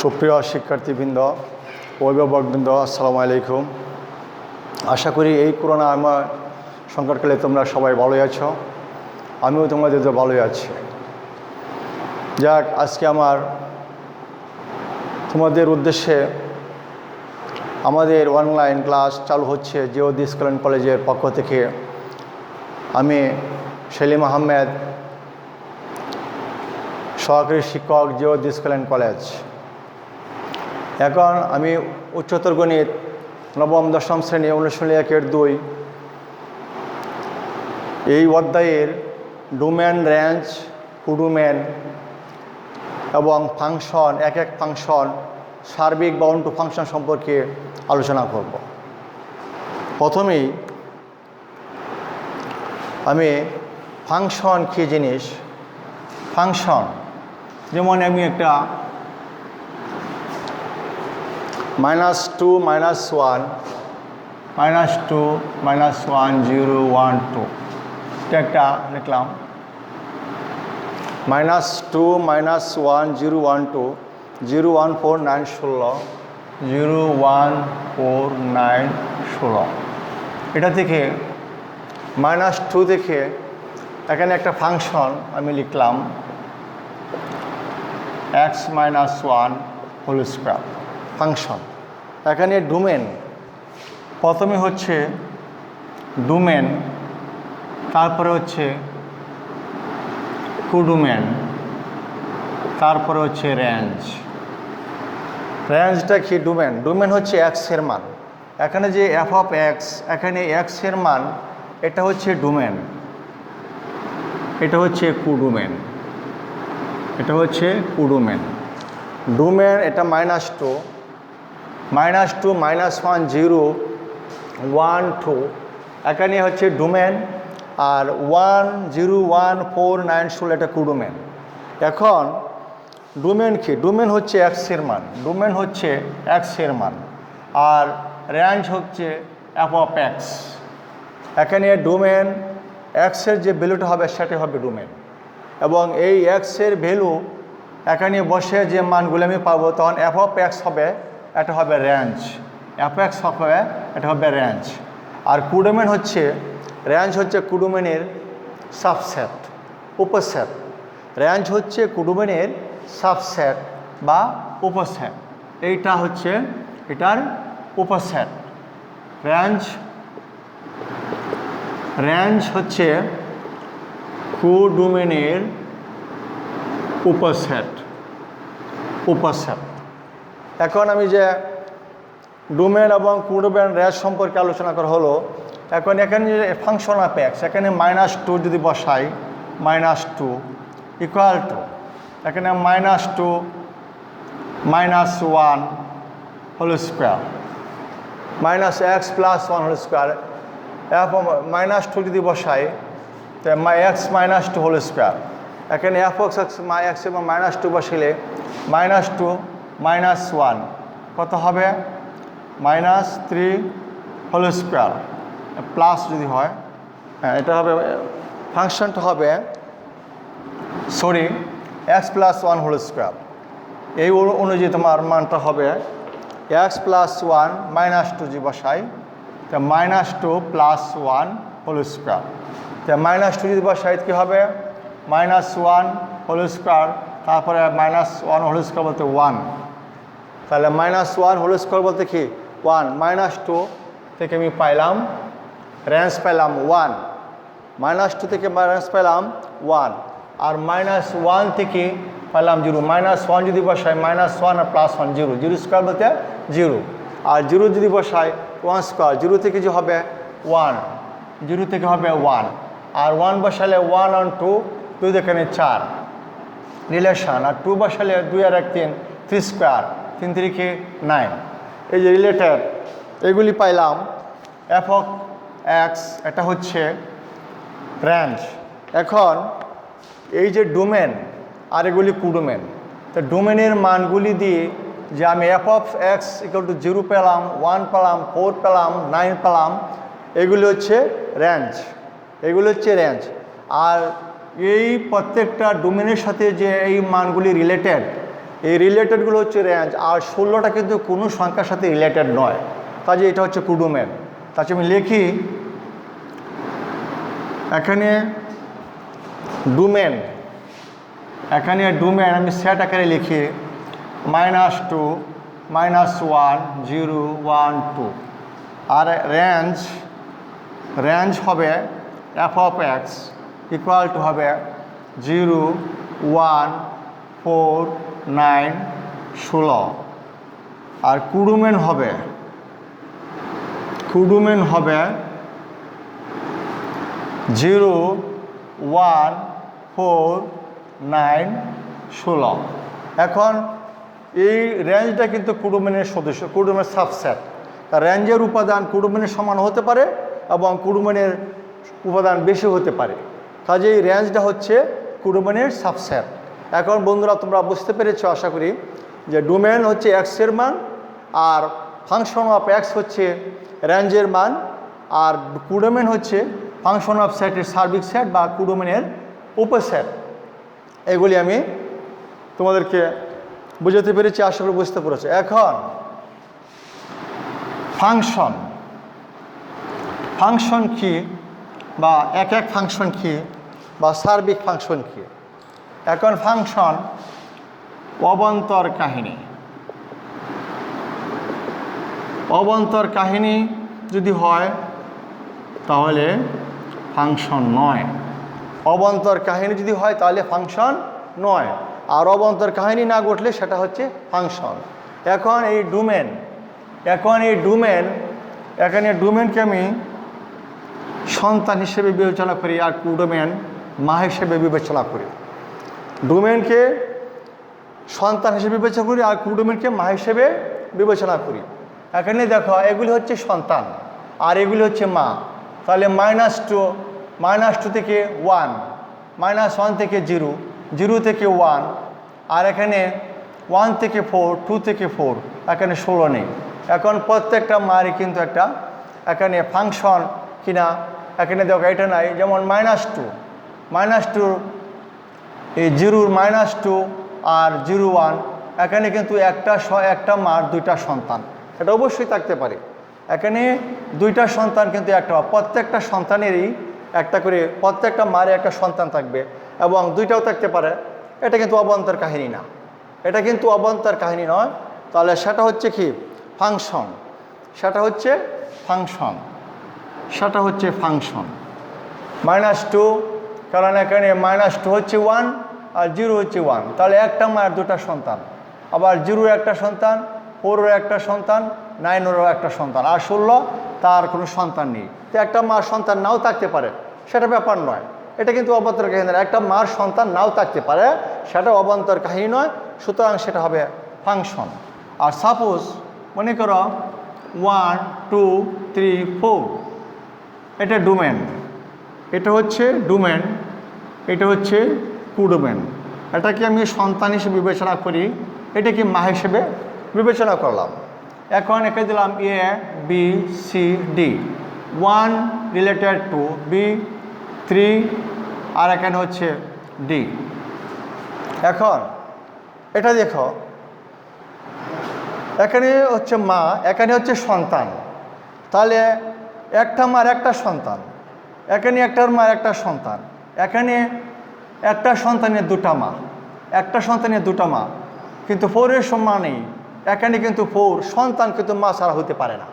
সুপ্রিয় শিক্ষার্থীবৃন্দ, অভিভাবকবৃন্দ, আসসালামু আলাইকুম। আশা করি এই করোনা আমার সংকটকালে তোমরা সবাই ভালোই আছো, আমিও তোমাদের তো ভালোই আছি। যাক, আজকে আমার তোমাদের উদ্দেশ্যে আমাদের অনলাইন ক্লাস চালু হচ্ছে জিওদি স্কুল অ্যান্ড কলেজের পক্ষ থেকে। আমি সেলিম আহমেদ, সহকারী শিক্ষক, জিওদি স্কুল অ্যান্ড কলেজ। এখন আমি উচ্চতর গণিত নবম দশম শ্রেণী অনুশীলনী 1-2 এই অধ্যায়ের ডোমেন, রেঞ্জ, কুডোমেন এবং ফাংশন, এক ফাংশন, সার্বিক বা অন্টু ফাংশন সম্পর্কে আলোচনা করব। প্রথমেই আমি ফাংশন কী জিনিস, ফাংশন যেমন আমি একটা -2 -1 -2 -1 0 1 2 এটা একটা লিখলাম। -2 -1 0 1 2 0 1 4 9 16 0 1 4 9 16। এটা থেকে -2 থেকে এখানে একটা ফাংশন আমি লিখলাম x - 1 হোল স্কয়ার ফাংশন। এখানে ডোমেন, প্রথমে হচ্ছে ডোমেন, তারপরে হচ্ছে কুডোমেন, তারপরে হচ্ছে রেঞ্জ। রেঞ্জটা কি? ডোমেন, ডোমেন হচ্ছে এক্সের মান। এখানে যে এফ অফ এক্স, এখানে এক্সের মান, এটা হচ্ছে ডোমেন, এটা হচ্ছে কুডোমেন, এটা হচ্ছে কুডোমেন। ডোমেন এটা -2 -2 -1 0 1 2 এখানে হচ্ছে ডোমেন, আর 1 0 1 4 9 16 এটা কুডোমেন। এখন ডোমেন কি? ডোমেন হচ্ছে এক্সের মান, ডোমেন হচ্ছে এক্সের মান, আর রেঞ্জ হচ্ছে এফ অফ এক্স। এখানে ডোমেন এক্সের যে ভ্যালুটা হবে সেটা হবে ডোমেন, এবং এই এক্সের ভ্যালু এখানে বসে যে মানগুলো আমি পাবো তখন এফ অফ এক্স হবে, এটা হবে রেঞ্জ। এফ এক্স হবে, এটা হবে রেঞ্জ। আর কুডোমেন হচ্ছে, রেঞ্জ হচ্ছে কুডোমেনের সাবসেট, উপসেট। রেঞ্জ হচ্ছে কুডোমেনের সাবসেট বা উপসেট, এইটা হচ্ছে এটার উপসেট। রেঞ্জ, রেঞ্জ হচ্ছে কুডোমেনের উপসেট, উপসেট। এখন আমি যে ডোমেন এবং কুডোমেন রেঞ্জ সম্পর্কে আলোচনা করা হলো, এখন এখানে যে ফাংশন অফ এক্স, এখানে -2 যদি বসাই, -2 ইকুয়াল টু এখানে -2 -1 whole square -x + 1 whole square. এবং -2 যদি বসাই তো x - 2 হোল স্কোয়ার। এখানে এফ এক্স এবং -2 বসাইলে -2 -1 কত হবে? -3 হোল স্কোয়ার প্লাস যদি হয়, হ্যাঁ এটা হবে, ফাংশনটা হবে x + 1 হোল স্কোয়ার। এই অনুযায়ী তোমার মানটা হবে x + 1 -2 যদি বসাই তো -2 + 1 হোল স্কোয়ার। তো -2 যদি বসাই কী হবে? -1 হোল স্কোয়ার, তারপরে -1 হোল স্কোয়ার বলতে 1, তাহলে -1 হোল স্কোয়ার বলতে কি 1। -2 থেকে আমি পাইলাম, রেঞ্জ পাইলাম 1, -2 থেকে রেঞ্জ পাইলাম 1, আর -1 থেকে পাইলাম 0। -1 যদি বসাই, -1 আর +1 0, 0 স্কোয়ার বলতে 0, আর 0 যদি বসাই 1 স্কোয়ার, 0 থেকে যে হবে 1, 0 থেকে হবে 1, আর 1 বসালে 1 আর 2 2 এখানে 4 রিলেশন, আর 2 বসালে 2 আর 1 3, 3 স্কোয়ার, 3 3 9, এই যে রিলেটেড এগুলি পাইলাম। এফ অফ এক্স এটা হচ্ছে রেঞ্জ। এখন এই যে ডোমেন আর এগুলি কুডোমেন, তো ডোমেনের মানগুলি দিয়ে যে আমি এফ অফ এক্স = 0 পেলাম, 1 পেলাম, 4 পেলাম, 9 পেলাম, এগুলি হচ্ছে রেঞ্জ, এগুলি হচ্ছে রেঞ্জ। আর এই প্রত্যেকটা ডোমেনের সাথে যে এই মানগুলি রিলেটেড, এই রিলেটেডগুলো হচ্ছে রেঞ্জ, আর 16টা কিন্তু কোনো সংখ্যার সাথে রিলেটেড নয়, কাজে এটা হচ্ছে কুডোমেন। তাহলে আমি লিখি এখানে ডোমেন, এখানে ডোমেন আমি সেট আকারে লিখি -2 -1 0 1 2, আর রেঞ্জ হবে f(x) ইকুয়াল টু হবে 0 1 4 9 16, আর কুডোমেন হবে 0 1 4 9 16। এখন এই রেঞ্জটা কিন্তু কুডোমেনের সদস্য, কুডোমেনের সাবসেট। রেঞ্জের উপাদান কুডোমেনের সমান হতে পারে এবং কুডোমেনের উপাদান বেশি হতে পারে, কাজে এই রেঞ্জটা হচ্ছে কুডোমেনের সাবসেট। এখন বন্ধুরা তোমরা বুঝতে পেরেছো আশা করি যে ডোমেন হচ্ছে এক্সের মান, আর ফাংশন অফ এক্স হচ্ছে রেঞ্জের মান, আর কুডোমেন হচ্ছে ফাংশন অফ সেটের সার্বিক সেট বা কুডোমেনের উপসেট। এগুলি আমি তোমাদেরকে বুঝাতে পেরেছি, আশা করি বুঝতে পেরেছো। এখন ফাংশন কি বা এক ফাংশন কি বা সার্বিক ফাংশন কি? এখন ফাংশন অবান্তর কাহিনী যদি হয় তাহলে ফাংশন নয়, অবান্তর কাহিনী যদি হয় তাহলে ফাংশন নয়, আর অবান্তর কাহিনী না ঘটলে সেটা হচ্ছে ফাংশন। এখন এই ডোমেনকে আমি সন্তান হিসেবে বিবেচনা করি, আর কুডোমেন মা হিসেবে বিবেচনা করি। ডোমেনকে সন্তান হিসেবে বিবেচনা করি আর কুডোমেনকে মা হিসেবে বিবেচনা করি। এখানে দেখো এগুলি হচ্ছে সন্তান আর এগুলি হচ্ছে মা, তাহলে -2 থেকে 1, -1 থেকে 0, 0 থেকে 1, আর এখানে 1 থেকে 4, 2 থেকে 4, এখানে 16 নেই। এখন প্রত্যেকটা মারই কিন্তু একটা এখানে ফাংশন কিনা এখানে দেখো এটা নাই, যেমন -2 এই 0 -2 আর 0 1, এখানে কিন্তু একটা মার দুইটা সন্তান, এটা অবশ্যই থাকতে পারে। এখানে দুইটা সন্তান কিন্তু একটা, প্রত্যেকটা সন্তানেরই একটা করে, প্রত্যেকটা মারে একটা সন্তান থাকবে এবং দুইটাও থাকতে পারে। এটা কিন্তু অবান্তর কাহিনী না, এটা কিন্তু অবান্তর কাহিনী নয়। তাহলে সেটা হচ্ছে কি ফাংশন, সেটা হচ্ছে ফাংশন -2, কারণ এখানে -2 হচ্ছে 1 আর 0 হচ্ছে 1, তাহলে একটা মায়ের দুটা সন্তান, আবার 0 একটা সন্তান, 4 একটা সন্তান, 9 একটা সন্তান, আর 16 তার কোনো সন্তান নেই। তো একটা মার সন্তান নাও থাকতে পারে, সেটা ব্যাপার নয়, এটা কিন্তু অবান্তর কাহিনী নয়। একটা মার সন্তান নাও থাকতে পারে, সেটা অবান্তর কাহিনী নয়, সুতরাং সেটা হবে ফাংশন। আর সাপোজ মনে করো 1 2 3 4, এটা ডোমেন, এটা হচ্ছে ডোমেন, এটা হচ্ছে কুডোমেন। এটাকে আমি সন্তান হিসেবে বিবেচনা করি, এটাকে মা হিসেবে বিবেচনা করলাম। এখন এখানে দিলাম A B C D, 1 related to B, 3, আর এখানে হচ্ছে D। এখন এটা দেখো এখানে হচ্ছে মা, এখানে হচ্ছে সন্তান, তাহলে একটা মার একটা সন্তান, এখানে একটার মার একটা সন্তান, এখানে একটা সন্তানের দুটা মা, একটা সন্তানের দুটা মা, কিন্তু 4 এর সমান নেই। এখানে কিন্তু 4 সন্তান কিন্তু মা ছাড়া হতে পারে না।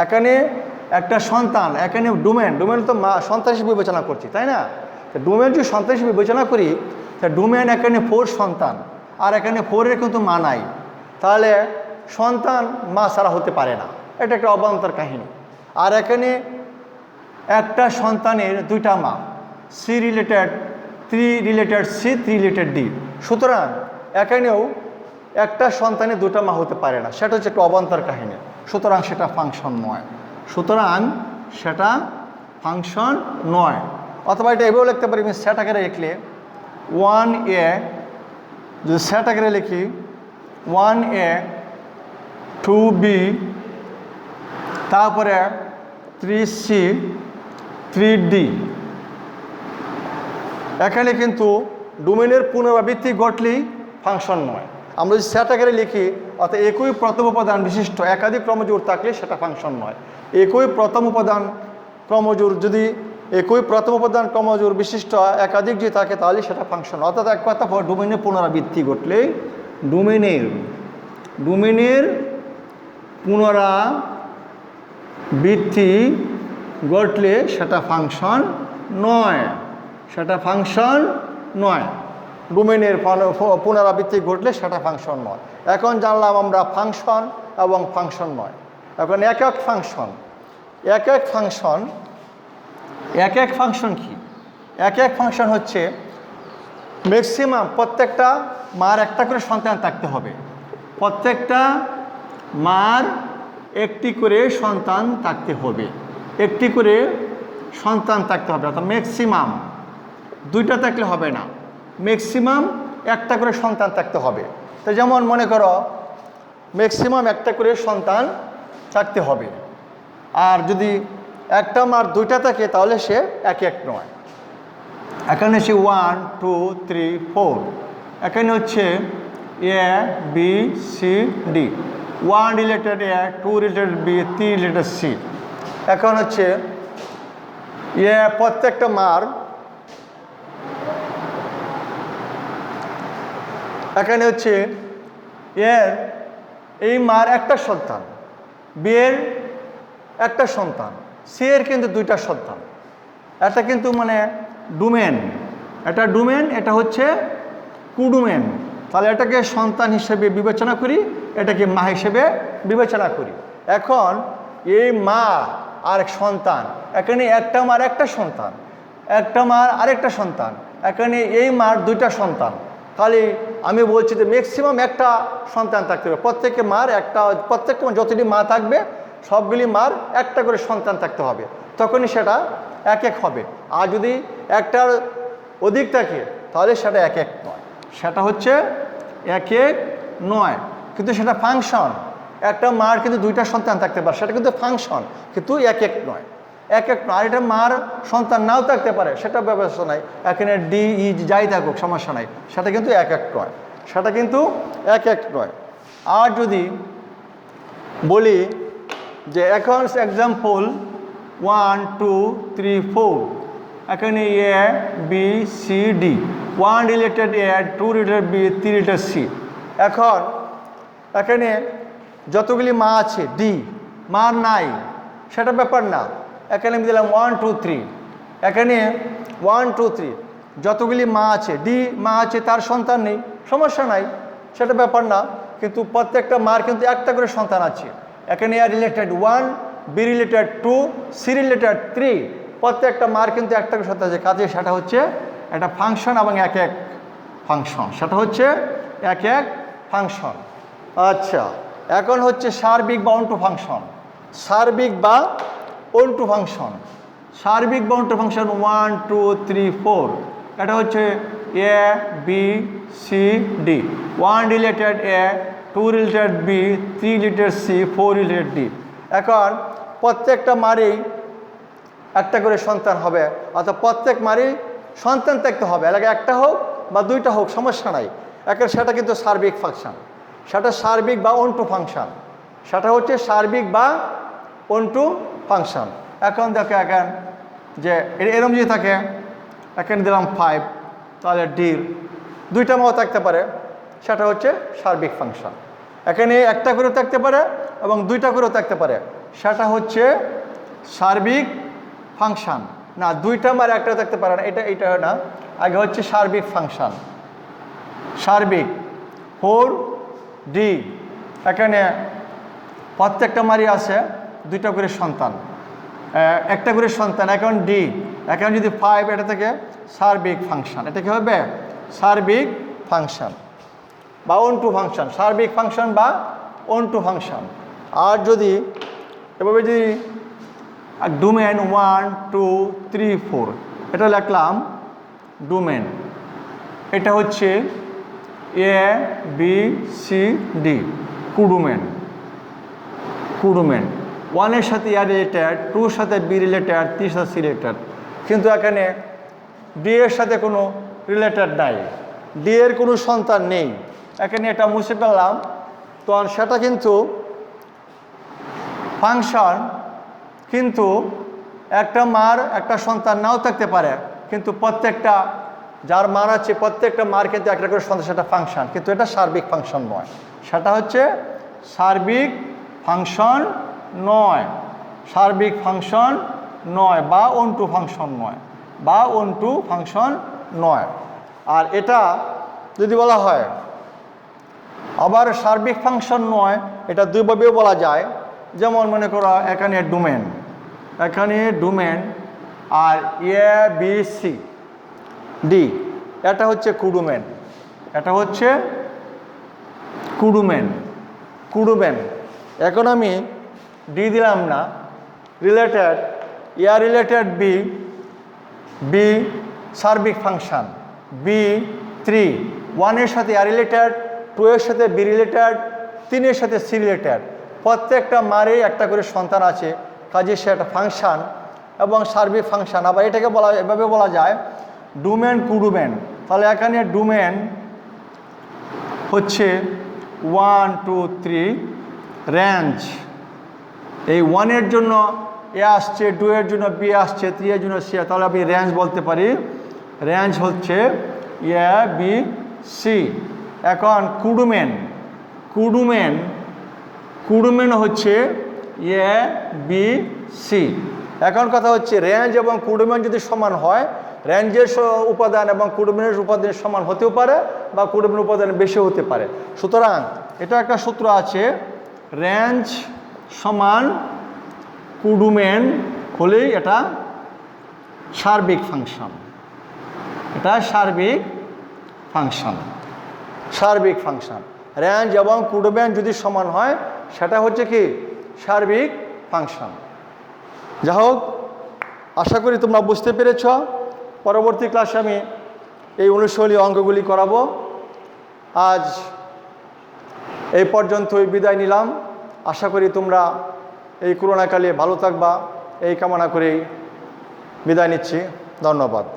এখানে একটা সন্তান, এখানে ডোমেন তো মা সন্তান হিসেবে বিবেচনা করছি, তাই না? ডোমেন যদি সন্তান হিসেবে বিবেচনা করি, তা ডোমেন এখানে 4 সন্তান আর এখানে 4 এর কিন্তু মা নাই, তাহলে সন্তান মা ছাড়া হতে পারে না, এটা একটা অবান্তর কাহিনী। আর এখানে একটা সন্তানের দুইটা মা, C related 3 related C 3 related D, সুতরাং এখানেও একটা সন্তানের দুটা মা হতে পারে না, সেটা হচ্ছে একটা অবান্তর কাহিনী, সুতরাং সেটা ফাংশন নয়। অথবা এটা এভাবেও লিখতে পারি, আমি সেট আকারে লিখলে 1A, যদি সেট আকারে লিখি 1A 2B, তারপরে 3C 3D, এখানে কিন্তু ডোমেনের পুনরাবৃত্তি ঘটলেই ফাংশন নয়, আমরা যদি সেট আকারে লিখি অর্থাৎ একই প্রথম উপাদান বিশিষ্ট একাধিক ক্রমজোড় থাকলে সেটা ফাংশন নয়। একই প্রথম উপাদান ক্রমজোড় যদি একই প্রথম উপাদান ক্রমজোড় বিশিষ্ট একাধিক যদি থাকে তাহলে সেটা ফাংশন। অর্থাৎ এক কথা ডোমেনের পুনরাবৃত্তি ঘটলেই ডোমেনের পুনরাবৃত্তি ঘটলে সেটা ফাংশন নয়, সেটা ফাংশন নয়। ডোমেনের পুনরাবৃত্তি ঘটলে সেটা ফাংশন নয়। এখন জানলাম আমরা ফাংশন এবং ফাংশন নয়। এখন এক এক ফাংশন কি? এক এক ফাংশন হচ্ছে ম্যাক্সিমাম প্রত্যেকটা মার একটা করে সন্তান থাকতে হবে, প্রত্যেকটা মার একটি করে সন্তান থাকতে হবে, একটি করে সন্তান থাকতে হবে। অর্থাৎ ম্যাক্সিমাম দুইটা থাকলে হবে না, ম্যাক্সিমাম একটা করে সন্তান থাকতে হবে। তো যেমন মনে করো ম্যাক্সিমাম একটা করে সন্তান থাকতে হবে, আর যদি একটা মার দুইটা থাকে তাহলে সে এক এক নয়। এখানে হচ্ছে 1 2 3 4, এখানে হচ্ছে A B C D, 1 related A, 2 related B, 3 related C. এখন হচ্ছে এ প্রত্যেকটা মার এখানে হচ্ছে এর এই মার একটা সন্তান, বি এর একটা সন্তান, সি এর কিন্তু দুইটা সন্তান। এটা কিন্তু মানে ডোমেন, এটা ডোমেন, এটা হচ্ছে কুডোমেন। তাহলে এটাকে সন্তান হিসেবে বিবেচনা করি, এটাকে মা হিসেবে বিবেচনা করি। এখন এই মা আর সন্তান, এখানে একটা মার একটা সন্তান, একটা মার আরেকটা সন্তান, এখানে এই মার দুইটা সন্তান। তাহলে আমি বলছি যে ম্যাক্সিমাম একটা সন্তান থাকতে হবে, প্রত্যেকটা মার একটা, প্রত্যেকটা যতটি মা থাকবে সবগুলি মার একটা করে সন্তান থাকতে হবে, তখনই সেটা এক এক হবে। আর যদি একটার অধিক থাকে তাহলে সেটা এক এক নয়, সেটা হচ্ছে এক এক নয়। কিন্তু সেটা ফাংশন, একটা মার কিন্তু দুইটা সন্তান থাকতে পারে, সেটা কিন্তু ফাংশন, কিন্তু এক এক নয়, এক এক নয়। আর এটা মার সন্তান নাও থাকতে পারে, সেটা ব্যবস্থা নাই, এখানে ডি ই যাই থাকুক সমস্যা নাই, সেটা কিন্তু এক এক নয়, সেটা কিন্তু এক এক নয়। আর যদি বলি যে এখন এক্সাম্পল 1 2 3 4, এখানে A B C D, 1 related A, 2 related B, 3 related C. এখন এখানে যতগুলি মা আছে, ডি মার নাই সেটা ব্যাপার না, এখানে আমি দিলাম 1 2 3, এখানে 1 2 3 যতগুলি মা আছে, ডি মা আছে তার সন্তান নেই, সমস্যা নাই, সেটা ব্যাপার না। কিন্তু প্রত্যেকটা মার কিন্তু একটা করে সন্তান আছে, এখানে A related 1, B related 2, C related 3, প্রত্যেকটা মার কিন্তু একটা করে সন্তান আছে, কাজে সেটা হচ্ছে একটা ফাংশন এবং এক এক ফাংশন, সেটা হচ্ছে এক এক ফাংশন। আচ্ছা, এখন হচ্ছে সার্বিক বা অন্টু ফাংশন। সার্বিক বা অন্টু ফাংশন, সার্বিক বা অন্টু ফাংশন 1 2 3 4, এটা হচ্ছে A B C D, 1 related A, 2 related B, 3 related C, 4 related D. এখন প্রত্যেকটা মারেই একটা করে সন্তান হবে, অর্থাৎ প্রত্যেক মারেই সন্তান থাকতে হবে, এলাকা একটা হোক বা দুইটা হোক সমস্যা নাই। এখন সেটা কিন্তু সার্বিক ফাংশন, সেটা সার্বিক বা অন্টু ফাংশন, সেটা হচ্ছে সার্বিক বা অন্টু ফাংশন। এখন দেখো এখন যে এরকম যদি থাকে, এখানে দিলাম 5, তাহলে ডির দুইটা মাও থাকতে পারে, সেটা হচ্ছে সার্বিক ফাংশন। এখানে একটা করেও থাকতে পারে এবং দুইটা করেও থাকতে পারে, সেটা হচ্ছে সার্বিক ফাংশন। না, দুইটা মার একটা থাকতে পারে না, এটা না, আগে হচ্ছে সার্বিক ফাংশন। সার্বিক 4 ডি, এখানে প্রত্যেকটা মারই আছে দুইটা করে সন্তান, একটা করে সন্তান, এখন ডি, এখন যদি 5, এটা থেকে সার্বিক ফাংশন, এটা কি হবে সার্বিক ফাংশন বা অন্টু ফাংশন, সার্বিক ফাংশন বা অন্টু ফাংশন। আর যদি এভাবে যদি ডোমেন 1 2 3 4, এটা লিখলাম ডোমেন, এটা হচ্ছে এ বি সি ডি, কুডোমেন। কুডোমেন 1 এর সাথে এ রিলেটেড, 2 এর সাথে বি রিলেটেড, 3 এর সাথে সি রিলেটেড, কিন্তু এখানে ডি এর সাথে কোনো রিলেটেড নাই, ডি এর কোনো সন্তান নেই, এখানে এটা মুছে ফেললাম, তখন সেটা কিন্তু ফাংশন, কিন্তু একটা মার একটা সন্তান নাও থাকতে পারে, কিন্তু প্রত্যেকটা যার মার আছে প্রত্যেকটা মার কিন্তু একটা করে সন্তান, সেটা ফাংশন, কিন্তু এটা সার্বিক ফাংশন নয়। সেটা হচ্ছে সার্বিক ফাংশন নয়, সার্বিক ফাংশন নয়, বা অনটু ফাংশন নয়, বা অনটু ফাংশন নয়। আর এটা যদি বলা হয় আবার সার্বিক ফাংশন নয়, এটা দুইভাবেও বলা যায়। যেমন মনে করো এখানে ডোমেন, এখানে ডোমেন আর এ বি সি ডি, এটা হচ্ছে কুডোমেন, এটা হচ্ছে কুডোমেন, কুডোমেন। এখন আমি ডি দিলাম না, related A related B, B সার্বিক ফাংশন, বি 3, 1 এর সাথে এ রিলেটেড, 2 এর সাথে বি রিলেটেড, 3 এর সাথে সি রিলেটেড। প্রত্যেকটা মারে একটা করে সন্তান আছে, কাজে সে একটা ফাংশন এবং সার্বিক ফাংশন। আবার এটাকে বলা এভাবে বলা যায় ডোমেন কুডোমেন। তাহলে এখানে ডোমেন হচ্ছে 1 2 3, রেঞ্জ এই 1 এর জন্য এ আসছে, 2 এর জন্য বি আসছে, 3 এর জন্য সি, তাহলে আমি রেঞ্জ বলতে পারি, রেঞ্জ হচ্ছে এ বি সি। এখন কুডোমেন, কুডোমেন, কুডোমেন হচ্ছে এ বি সি। এখন কথা হচ্ছে রেঞ্জ এবং কুডোমেন যদি সমান হয়, রেঞ্জের উপাদান এবং কুডোমেনের উপাদান সমান হতেও পারে, বা কুডোমেনের উপাদান বেশি হতে পারে। সুতরাং এটা একটা সূত্র আছে, রেঞ্জ সমান কুডোমেন হলেই এটা সার্বিক ফাংশন, এটা সার্বিক ফাংশন, সার্বিক ফাংশন। রেঞ্জ এবং কুডোমেন যদি সমান হয় সেটা হচ্ছে কি সার্বিক ফাংশন। যাই হোক, আশা করি তোমরা বুঝতে পেরেছ। পরবর্তী ক্লাসে আমি এই অনুশীলনী অঙ্কগুলি করাবো। আজ এই পর্যন্তই বিদায় নিলাম। আশা করি তোমরা এই করোনাকালে ভালো থাকবা, এই কামনা করেই বিদায় নিচ্ছি। ধন্যবাদ।